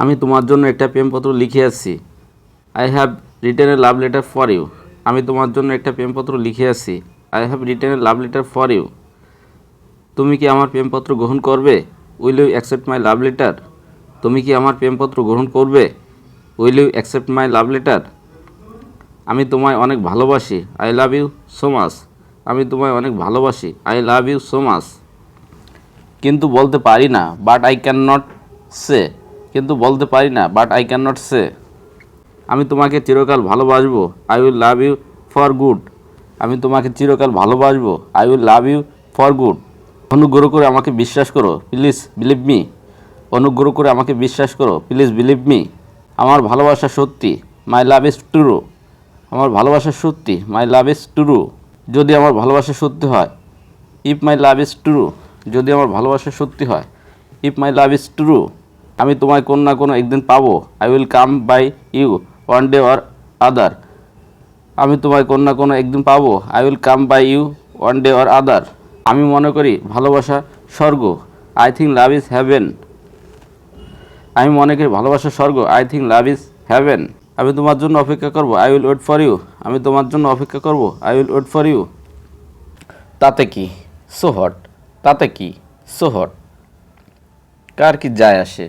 আমি তোমার জন্য একটা প্রেমপত্র লিখে আছি। I have written a love letter for you. আমি তোমার জন্য একটা প্রেমপত্র লিখে আছি। I have written a love letter for you. তুমি কি আমার প্রেমপত্র গ্রহণ করবে? Will you accept my love letter? তুমি কি আমার প্রেমপত্র গ্রহণ করবে? Will you accept my love letter? আমি তোমায় অনেক ভালোবাসি। I love you so much. আমি তোমায় অনেক ভালোবাসি। I love you so much. কিন্তু বলতে পারি না, but I can not say. কিন্তু বলতে পারি না, but I can not say. আমি তোমাকে চিরকাল ভালোবাসবো। I will love you for good. আমি তোমাকে চিরকাল ভালোবাসবো। I will love you for good. অনুগ্রহ করে আমাকে বিশ্বাস করো। Please believe me. অনুগ্রহ করে আমাকে বিশ্বাস করো। Please believe me. আমার ভালোবাসা সত্যি। My love is true. আমার ভালোবাসা সত্যি। My love is true. যদি আমার ভালোবাসা সত্যি হয়, if my love is true. যদি আমার ভালোবাসা সত্যি হয়, if my love is true. আমি তোমায় কোনো না কোনো একদিন পাবো। I will come by you one day or other. আমি তোমায় কোনো না কোনো একদিন পাবো। I will come by you one day or other. আমি মনে করি ভালোবাসা স্বর্গ। I think love is heaven. আমি মনে করি ভালোবাসা স্বর্গ। I think love is heaven. আমি তোমার জন্য অপেক্ষা করব। I will wait for you. আমি তোমার জন্য অপেক্ষা করব। I will wait for you. তাতে কি? So hot. তাতে কি? So hot. কার কি যায় আসে?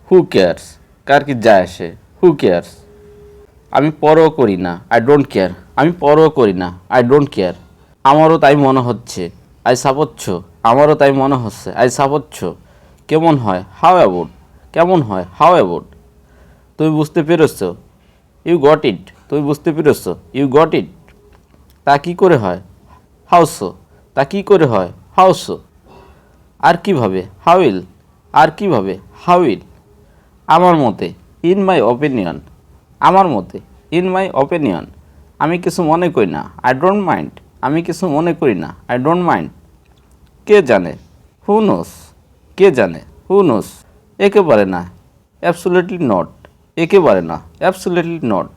Who cares. কার কি যায় আসে? Who cares. আমি পরও করি না। I don't care. আমি পরও করি না। I don't care. আমারও তাই মনে হচ্ছে। I suppose. আমারও তাই মনে হচ্ছে। I suppose. কেমন হয়? How about. কেমন হয়? How about. তুমি বুঝতে পেরেছ? You got it. তুমি বুঝতে পেরেছ? You got it. তা কী করে হয়? How so. তা কী করে হয়? How so. আর কীভাবে? How will. আর কীভাবে? How will. আমার মতে, ইন মাই অপিনিয়ন। আমার মতে, ইন মাই অপিনিয়ন। আমি কিছু মনে করি না। I don't mind. আমি কিছু মনে করি না। I don't mind. কে জানে? হু নোস। কে জানে? হু নোস। একেবারে না। Absolutely not. একেবারে না। Absolutely not.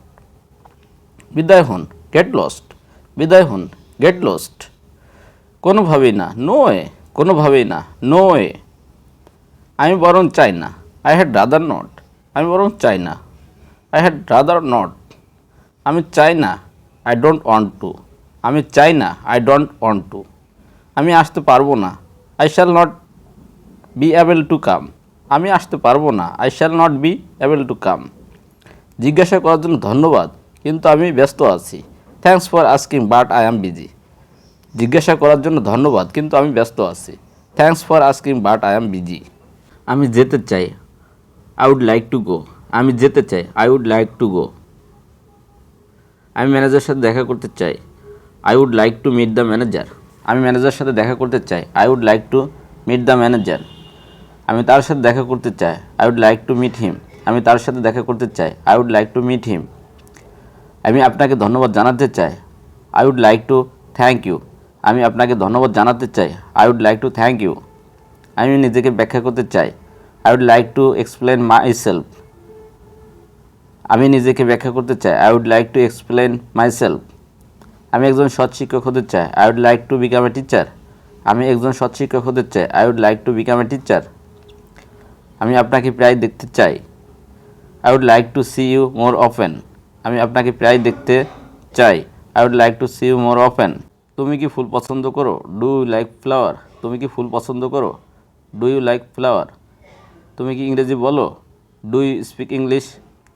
বিদায় হন। Get lost. বিদায় হন। Get lost. কোনোভাবেই না। No way. কোনোভাবেই না। No way. আমি বরং চাই না। I had rather not. আমি বরং চাই না। I had rather not. আমি চাই না। I don't want to. আমি চাই না। I don't want to. আমি আসতে পারবো না। I shall not be able to come. আমি আসতে পারবো না। I shall not be able to come. জিজ্ঞাসা করার জন্য ধন্যবাদ, কিন্তু আমি ব্যস্ত আছি। Thanks for asking but I am busy. জিজ্ঞাসা করার জন্য ধন্যবাদ, কিন্তু আমি ব্যস্ত আছি। Thanks for asking but I am busy. আমি যেতে চাই। I would like to go. আমি যেতে চাই। I would like to go. আমি ম্যানেজারের সাথে দেখা করতে চাই। I would like to meet the manager. আমি ম্যানেজারের সাথে দেখা করতে চাই। I would like to meet the manager. আমি তার সাথে দেখা করতে চাই। I would like to meet him. আমি তার সাথে দেখা করতে চাই। I would like to meet him. আমি আপনাকে ধন্যবাদ জানাতে চাই। I would like to thank you. আমি আপনাকে ধন্যবাদ জানাতে চাই। I would like to thank you. আমি নিজেকে ব্যাখ্যা করতে চাই। I would like to explain myself. আমি নিজেকে ব্যাখ্যা করতে চাই। I would like to explain myself. আমি একজন সৎ শিক্ষক হতে চাই। I would like to become a teacher. আমি একজন সৎ শিক্ষক হতে চাই। I would like to become a teacher. আমি আপনাকে প্রায় দেখতে চাই। I would like to see you more often. আমি আপনাকে প্রায় দেখতে চাই। I would like to see you more often. তুমি কি ফুল পছন্দ করো? Do you like flower? তুমি কি ফুল পছন্দ করো? Do you like flower? তুমি কি ইংরেজি বলো? Do you speak English?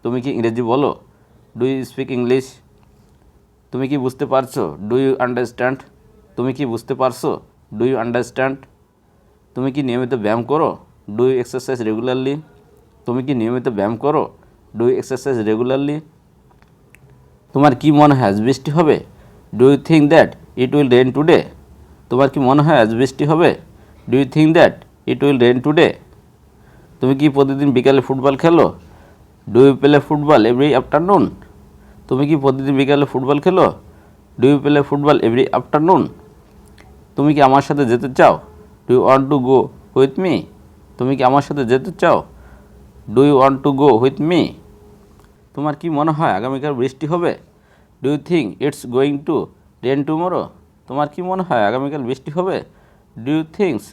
তুমি কি ইংরেজি বলো? Do you speak English? তুমি কি বুঝতে পারছো? Do you understand? তুমি কি বুঝতে পারছো? Do you understand? তুমি কি নিয়মিত ব্যায়াম করো? Do you exercise regularly? তুমি কি নিয়মিত ব্যায়াম করো? Do you exercise regularly? তোমার কি মনে হয় আজ বৃষ্টি হবে? Do you think that it will rain today? তোমার কি মনে হয় আজ বৃষ্টি হবে? Do you think that it will rain today? তুমি কি প্রতিদিন বিকালে ফুটবল খেলো? Do you play football every afternoon? তুমি কি প্রতিদিন বিকালে ফুটবল খেলো? Do you play football every afternoon? তুমি কি আমার সাথে যেতে চাও? Do you want to go with me? তুমি কি আমার সাথে যেতে চাও? Do you want to go with me? তোমার কি মনে হয় আগামীকাল বৃষ্টি হবে? Do you think it's going to rain tomorrow? তোমার কি মনে হয় আগামীকাল বৃষ্টি হবে? Do you thinks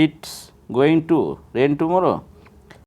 it's going to rain tomorrow?